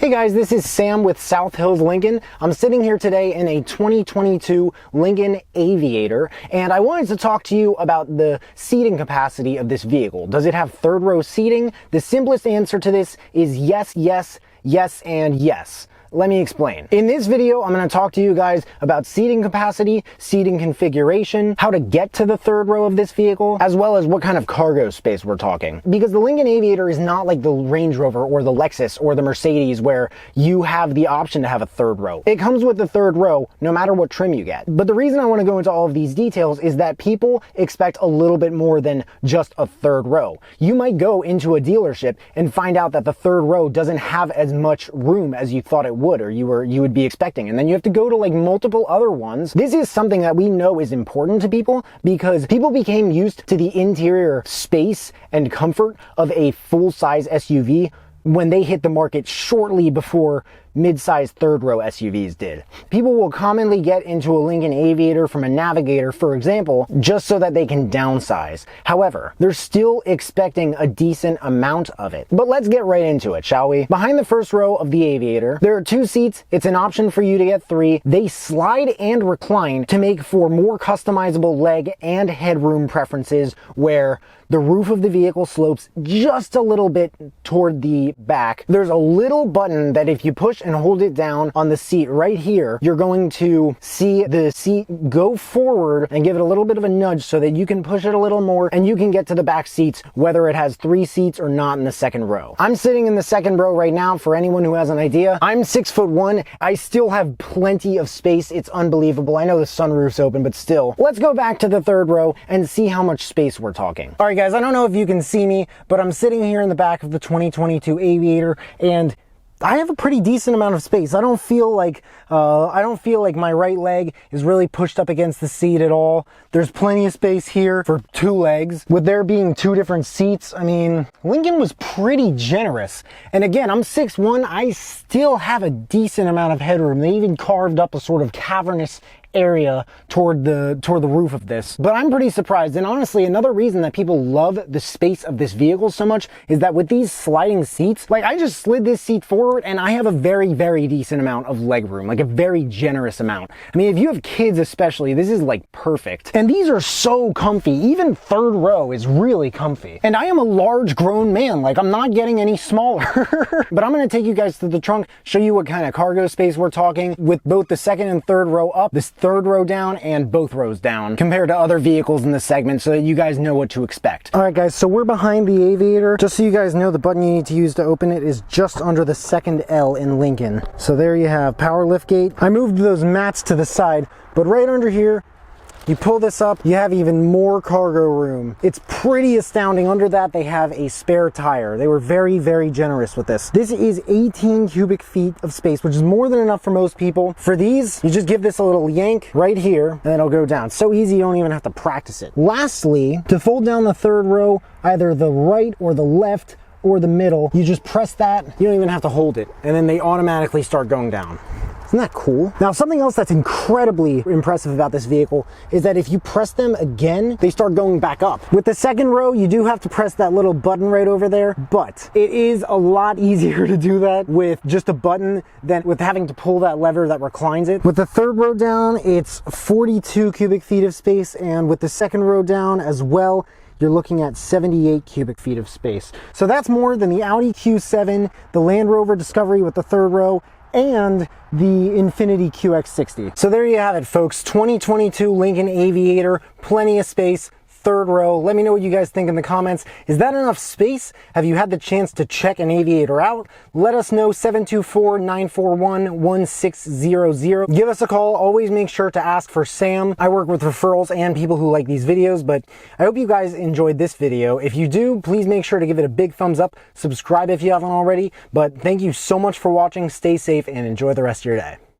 Hey guys, this is Sam with South Hills Lincoln. I'm sitting here today in a 2022 Lincoln Aviator, and I wanted to talk to you about the seating capacity of this vehicle. Does it have third row seating? The simplest answer to this is yes, yes, yes, and yes. Let me explain. In this video, I'm going to talk to you guys about seating capacity, seating configuration, how to get to the third row of this vehicle, as well as what kind of cargo space we're talking. Because the Lincoln Aviator is not like the Range Rover or the Lexus or the Mercedes where you have the option to have a third row. It comes with the third row no matter what trim you get. But the reason I want to go into all of these details is that people expect a little bit more than just a third row. You might go into a dealership and find out that the third row doesn't have as much room as you thought it would, or you would be expecting, and then you have to go to like multiple other ones. This is something that we know is important to people because people became used to the interior space and comfort of a full-size SUV when they hit the market shortly before mid-sized third row SUVs did. People will commonly get into a Lincoln Aviator from a Navigator, for example, just so that they can downsize. However, they're still expecting a decent amount of it. But let's get right into it, shall we? Behind the first row of the Aviator, there are 2 seats. It's an option for you to get 3. They slide and recline to make for more customizable leg and headroom preferences, where the roof of the vehicle slopes just a little bit toward the back. There's a little button that if you push and hold it down on the seat right here, you're going to see the seat go forward and give it a little bit of a nudge so that you can push it a little more and you can get to the back seats, whether it has 3 seats or not in the second row. I'm sitting in the second row right now. For anyone who has an idea, I'm 6'1". I still have plenty of space. It's unbelievable. I know the sunroof's open, but still. Let's go back to the third row and see how much space we're talking. All right, guys, I don't know if you can see me, but I'm sitting here in the back of the 2022 Aviator, and I have a pretty decent amount of space. I don't feel like my right leg is really pushed up against the seat at all. There's plenty of space here for 2 legs. With there being 2 different seats, I mean, Lincoln was pretty generous. And again, I'm 6'1". I still have a decent amount of headroom. They even carved up a sort of cavernous area toward the roof of this. But I'm pretty surprised. And honestly, another reason that people love the space of this vehicle so much is that with these sliding seats, like I just slid this seat forward and I have a very, very decent amount of leg room, like a very generous amount. I mean, if you have kids especially, this is like perfect. And these are so comfy. Even third row is really comfy. And I am a large grown man. Like, I'm not getting any smaller. But I'm going to take you guys to the trunk, show you what kind of cargo space we're talking with both the second and third row up, this third row down, and both rows down compared to other vehicles in the segment, so that you guys know what to expect. All right, guys, so we're behind the Aviator. Just so you guys know, the button you need to use to open it is just under the second L in Lincoln. So there you have power liftgate. I moved those mats to the side, but right under here, you pull this up, you have even more cargo room. It's pretty astounding. Under that, they have a spare tire. They were very, very generous with this. This is 18 cubic feet of space, which is more than enough for most people. For these, you just give this a little yank right here, and then it'll go down. So easy, you don't even have to practice it. Lastly, to fold down the third row, either the right or the left or the middle, you just press that. You don't even have to hold it, and then they automatically start going down. Isn't that cool? Now, something else that's incredibly impressive about this vehicle is that if you press them again, they start going back up. With the second row, you do have to press that little button right over there, but it is a lot easier to do that with just a button than with having to pull that lever that reclines it. With the third row down, it's 42 cubic feet of space, and with the second row down as well, you're looking at 78 cubic feet of space. So that's more than the Audi Q7, the Land Rover Discovery with the third row, and the Infiniti QX60. So there you have it, folks. 2022 Lincoln Aviator, plenty of space, third row. Let me know what you guys think in the comments. Is that enough space? Have you had the chance to check an Aviator out? Let us know. 724-941-1600. Give us a call. Always make sure to ask for Sam. I work with referrals and people who like these videos, but I hope you guys enjoyed this video. If you do, please make sure to give it a big thumbs up. Subscribe if you haven't already. But thank you so much for watching. Stay safe and enjoy the rest of your day.